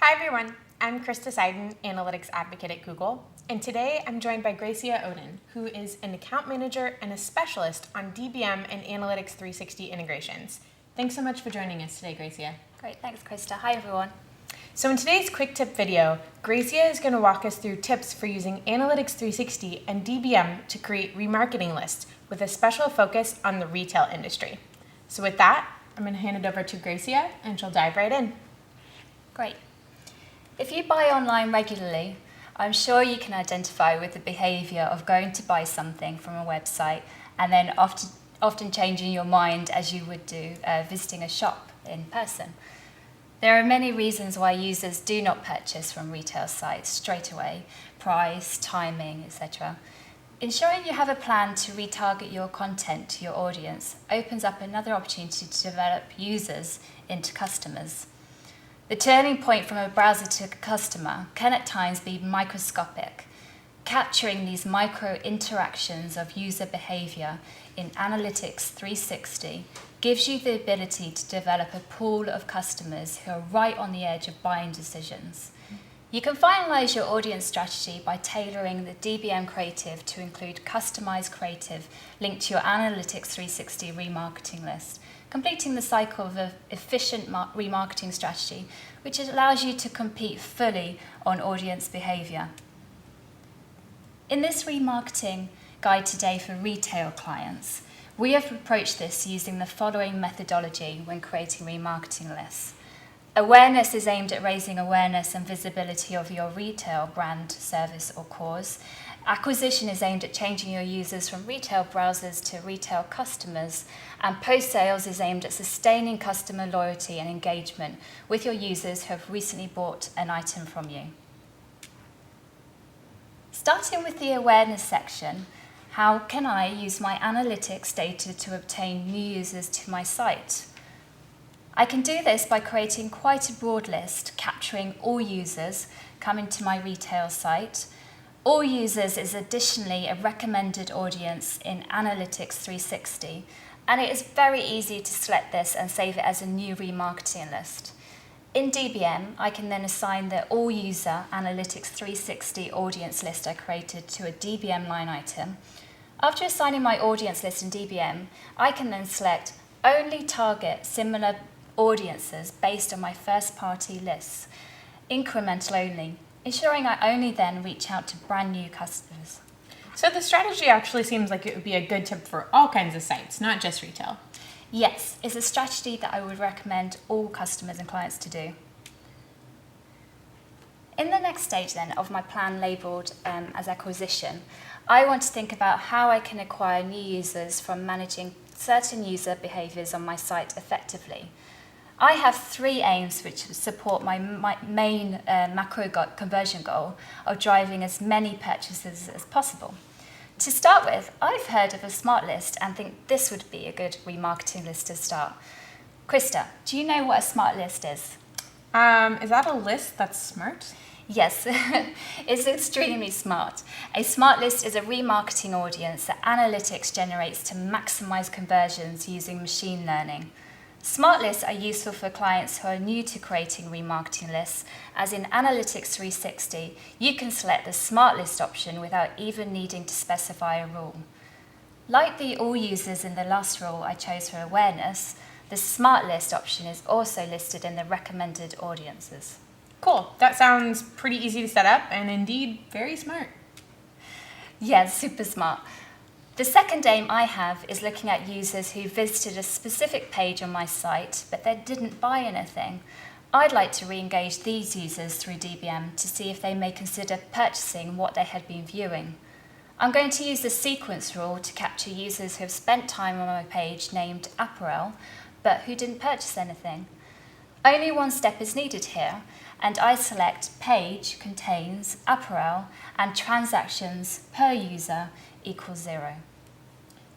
Hi everyone, I'm Krista Seiden, Analytics Advocate at Google, and today I'm joined by Gracia Oden, who is an account manager and a specialist on DBM and Analytics 360 integrations. Thanks so much for joining us today, Gracia. Great, thanks Krista. Hi everyone. So in today's quick tip video, Gracia is going to walk us through tips for using Analytics 360 and DBM to create remarketing lists with a special focus on the retail industry. So with that, I'm going to hand it over to Gracia and she'll dive right in. Great. If you buy online regularly, I'm sure you can identify with the behaviour of going to buy something from a website and then often changing your mind as you would do visiting a shop in person. There are many reasons why users do not purchase from retail sites straight away: price, timing, etc. Ensuring you have a plan to retarget your content to your audience opens up another opportunity to develop users into customers. The turning point from a browser to a customer can at times be microscopic. Capturing these micro interactions of user behavior in Analytics 360 gives you the ability to develop a pool of customers who are right on the edge of buying decisions. You can finalize your audience strategy by tailoring the DBM creative to include customized creative linked to your Analytics 360 remarketing list, completing the cycle of an efficient remarketing strategy, which allows you to compete fully on audience behavior. In this remarketing guide today for retail clients, we have approached this using the following methodology when creating remarketing lists. Awareness is aimed at raising awareness and visibility of your retail brand, service, or cause. Acquisition is aimed at changing your users from retail browsers to retail customers. And post-sales is aimed at sustaining customer loyalty and engagement with your users who have recently bought an item from you. Starting with the awareness section, how can I use my analytics data to obtain new users to my site? I can do this by creating quite a broad list, capturing all users coming to my retail site. All users is additionally a recommended audience in Analytics 360, and it is very easy to select this and save it as a new remarketing list. In DBM, I can then assign the all user Analytics 360 audience list I created to a DBM line item. After assigning my audience list in DBM, I can then select only target similar audiences based on my first party lists, incremental only, ensuring I only then reach out to brand new customers. So the strategy actually seems like it would be a good tip for all kinds of sites, not just retail. Yes, it's a strategy that I would recommend all customers and clients to do. In the next stage then of my plan labelled as acquisition, I want to think about how I can acquire new users from managing certain user behaviours on my site effectively. I have three aims which support my main macro conversion goal of driving as many purchases as possible. To start with, I've heard of a smart list and think this would be a good remarketing list to start. Krista, do you know what a smart list is? Is that a list that's smart? Yes, it's extremely smart. A smart list is a remarketing audience that analytics generates to maximize conversions using machine learning. Smart lists are useful for clients who are new to creating remarketing lists, as in Analytics 360, you can select the Smart List option without even needing to specify a rule. Like the all users in the last rule I chose for awareness, the Smart List option is also listed in the recommended audiences. Cool, that sounds pretty easy to set up and indeed very smart. Yeah, super smart. The second aim I have is looking at users who visited a specific page on my site, but they didn't buy anything. I'd like to re-engage these users through DBM to see if they may consider purchasing what they had been viewing. I'm going to use the sequence rule to capture users who have spent time on my page named apparel, but who didn't purchase anything. Only one step is needed here, and I select page contains apparel and transactions per user equals 0.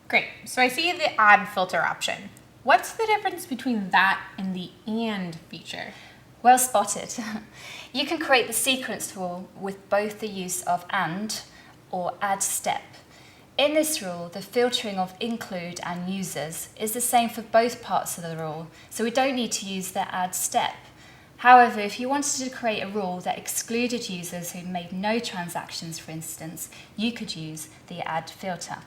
Great, so I see the add filter option. What's the difference between that and the and feature? Well spotted. You can create the sequence rule with both the use of and or add step. In this rule, the filtering of include and users is the same for both parts of the rule, so we don't need to use the add step. However, if you wanted to create a rule that excluded users who made no transactions, for instance, you could use the add filter.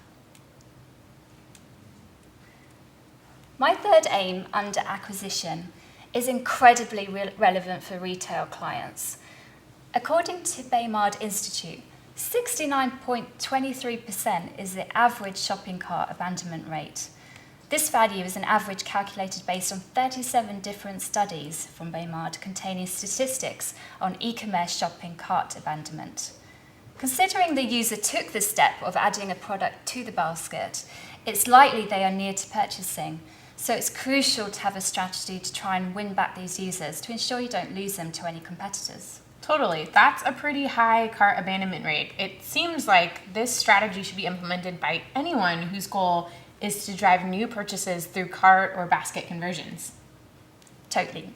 My third aim under acquisition is incredibly relevant for retail clients. According to Baymard Institute, 69.23% is the average shopping cart abandonment rate. This value is an average calculated based on 37 different studies from Baymard containing statistics on e-commerce shopping cart abandonment. Considering the user took the step of adding a product to the basket, it's likely they are near to purchasing, so it's crucial to have a strategy to try and win back these users to ensure you don't lose them to any competitors. Totally. That's a pretty high cart abandonment rate. It seems like this strategy should be implemented by anyone whose goal is to drive new purchases through cart or basket conversions. Totally.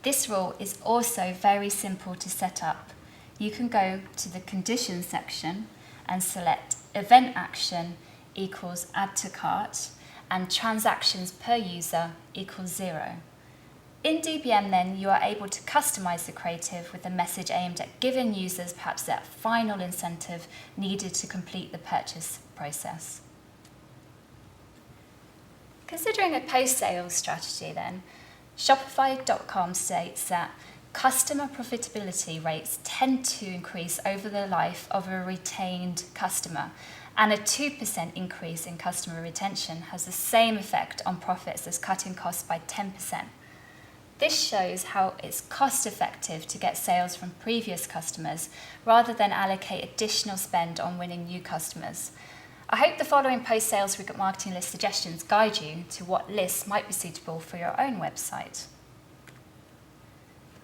This rule is also very simple to set up. You can go to the conditions section and select event action equals add to cart and transactions per user equals 0. In DBM then, you are able to customize the creative with a message aimed at giving users perhaps that final incentive needed to complete the purchase process. Considering a post-sales strategy then, Shopify.com states that customer profitability rates tend to increase over the life of a retained customer, and a 2% increase in customer retention has the same effect on profits as cutting costs by 10%. This shows how it's cost-effective to get sales from previous customers rather than allocate additional spend on winning new customers. I hope the following post-sales marketing list suggestions guide you to what lists might be suitable for your own website.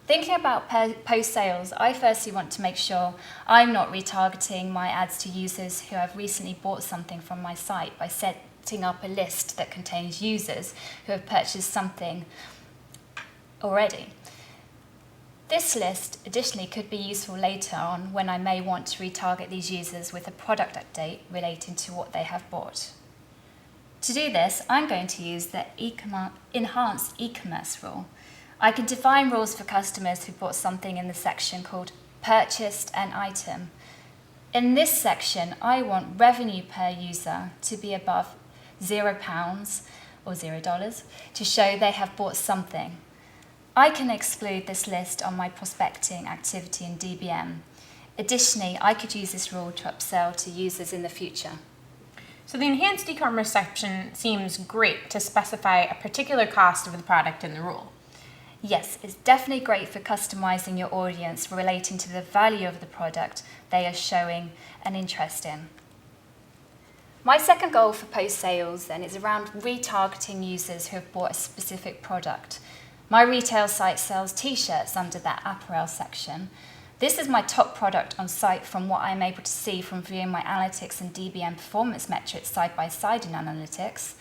Thinking about post-sales, I firstly want to make sure I'm not retargeting my ads to users who have recently bought something from my site by setting up a list that contains users who have purchased something already. This list additionally could be useful later on when I may want to retarget these users with a product update relating to what they have bought. To do this, I'm going to use the enhanced e-commerce rule. I can define rules for customers who bought something in the section called purchased an item. In this section, I want revenue per user to be above £0 or $0 to show they have bought something. I can exclude this list on my prospecting activity in DBM. Additionally, I could use this rule to upsell to users in the future. So the enhanced e-commerce section seems great to specify a particular cost of the product in the rule. Yes, it's definitely great for customizing your audience relating to the value of the product they are showing an interest in. My second goal for post-sales then is around retargeting users who have bought a specific product. My retail site sells t-shirts under that apparel section. This is my top product on site from what I'm able to see from viewing my analytics and DBM performance metrics side by side in analytics.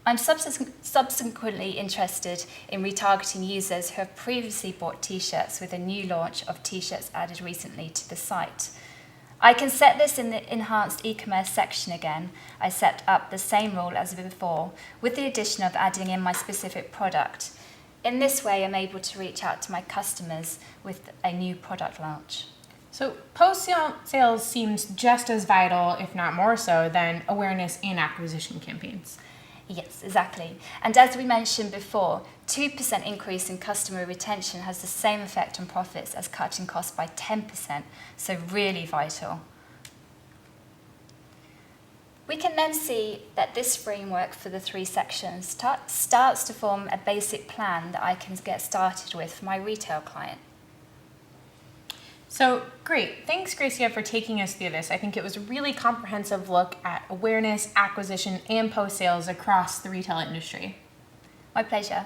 I'm subsequently interested in retargeting users who have previously bought t-shirts with a new launch of t-shirts added recently to the site. I can set this in the enhanced e-commerce section again. I set up the same rule as before with the addition of adding in my specific product. In this way, I'm able to reach out to my customers with a new product launch. So post-sales seems just as vital, if not more so, than awareness and acquisition campaigns. Yes, exactly. And as we mentioned before, 2% increase in customer retention has the same effect on profits as cutting costs by 10%, so really vital. We can then see that this framework for the 3 sections starts to form a basic plan that I can get started with for my retail client. So great. Thanks, Gracia, for taking us through this. I think it was a really comprehensive look at awareness, acquisition, and post-sales across the retail industry. My pleasure.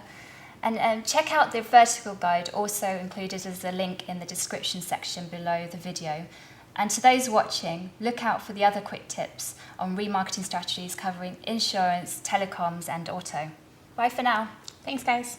And check out the vertical guide, also included as a link in the description section below the video. And to those watching, look out for the other quick tips on remarketing strategies covering insurance, telecoms, and auto. Bye for now. Thanks, guys.